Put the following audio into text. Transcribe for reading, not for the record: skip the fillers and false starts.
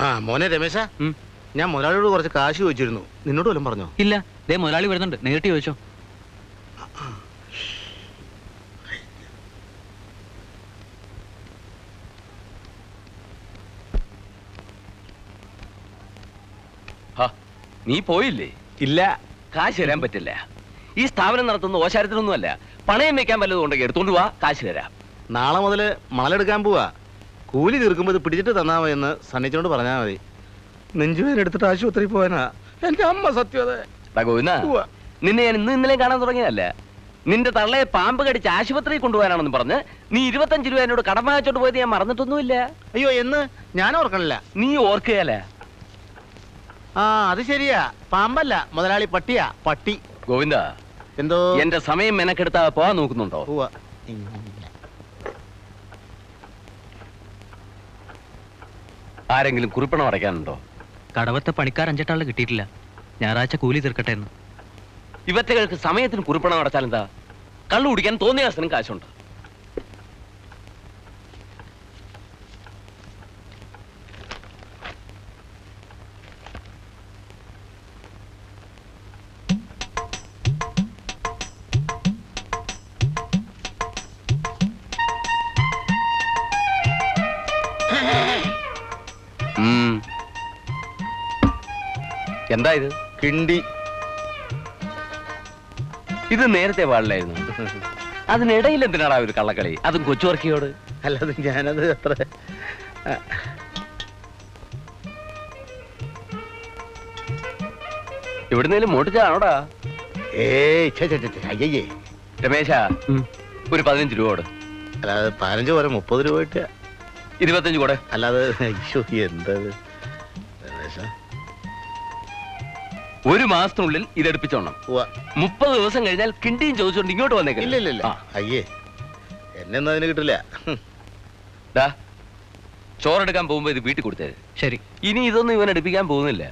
ആ മോനെ രമേശ, ഞാൻ മുതലാളിയോട് കുറച്ച് കാശ് ചോദിച്ചിരുന്നു. നിന്നോട് വല്ലതും പറഞ്ഞോ? ഇല്ല, ദേ മുതലാളി വരുന്നുണ്ട്, നേരിട്ട് ചോദിച്ചോ. നീ പോയില്ലേ? ഇല്ല. കാശ് തരാൻ പറ്റില്ല. ഈ സ്ഥാപനം നടത്തുന്ന ഓശാരത്തിനൊന്നുമല്ല. പണയം വെക്കാൻ വല്ലതും ഉണ്ടെങ്കിൽ എടുത്തോണ്ട് പോവാ, കാശ് തരാം. നാളെ മുതൽ മണലെടുക്കാൻ പോവാ. കൂലി തീർക്കുമ്പോൾ ഇത് പിടിച്ചിട്ട് തന്നാ മതി എന്ന് സണ്ണിച്ചോണ്ട് പറഞ്ഞാൽ മതി. നെഞ്ചുവേദന എടുത്തിട്ട് ആശുപത്രി പോവാനാ എന്റെ അമ്മ. സത്യം നിന്നെ ഞാൻ ഇന്നലെ കാണാൻ തുടങ്ങിയതല്ല. നിന്റെ തള്ളയെ പാമ്പ് കടിച്ച് ആശുപത്രിയിൽ കൊണ്ടുപോകാനാണെന്ന് പറഞ്ഞ് നീ 25 രൂപ എന്നോട് കടം വാങ്ങിച്ചോണ്ട് പോയത് ഞാൻ മറന്നിട്ടൊന്നുമില്ല. അയ്യോ, എന്ന് ഞാൻ ഓർക്കണില്ല. നീ ഓർക്കുകയല്ല. ആ, അത് ശരിയാ. പാമ്പല്ല മുതലാളി, പട്ടിയാ. പട്ടി. ഗോവിന്ദ, എന്തോ എന്റെ സമയം മെനക്കെടുത്താ പോവാൻ നോക്കുന്നുണ്ടോ? ആരെങ്കിലും കുറിപ്പണം അടയ്ക്കാനുണ്ടോ? കടവത്തെ പണിക്കാർ 5 ആളെ കിട്ടിയിട്ടില്ല. ഞായറാഴ്ച കൂലി തീർക്കട്ടെ എന്ന്. ഇവറ്റകൾക്ക് സമയത്തിന് കുറിപ്പണം അടച്ചാൽ എന്താ? കള്ളു കുടിക്കാൻ തോന്നിയ അവസരം കാശുണ്ട്. എന്താ ഇത്? കിണ്ടി. ഇത് നേരത്തെ പാടില്ലായിരുന്നു. അതിനിടയിൽ എന്തിനാടാ ഒരു കള്ളക്കളി, അതും കൊച്ചുവർക്കിയോട്? അല്ലാതെ ഞാനത് അത്ര എവിടുന്നേലും മോട്ടിച്ചാണോടാ? അയ്യേ രമേശ, ഒരു 15 രൂപ കൊടു. അല്ലാതെ 15 പോരെ, 30 രൂപ കിട്ടുക. 25 കൂടെ. അല്ലാതെ അയ്യോ എന്തത് രമേശ. ഒരു മാസത്തിനുള്ളിൽ ഇതെടുപ്പിച്ചോണം. 30 ദിവസം കഴിഞ്ഞാൽ കിണ്ടിയും ചോദിച്ചോണ്ട് ഇങ്ങോട്ട് വന്നേക്കാം. ഇല്ല. അയ്യേ, എന്നെ അതിന് കിട്ടില്ല. ചോറെടുക്കാൻ പോകുമ്പോ ഇത് വീട്ടിൽ കൊടുത്തേ. ശരി. ഇനി ഇതൊന്നും ഇവൻ എടുപ്പിക്കാൻ പോകുന്നില്ല.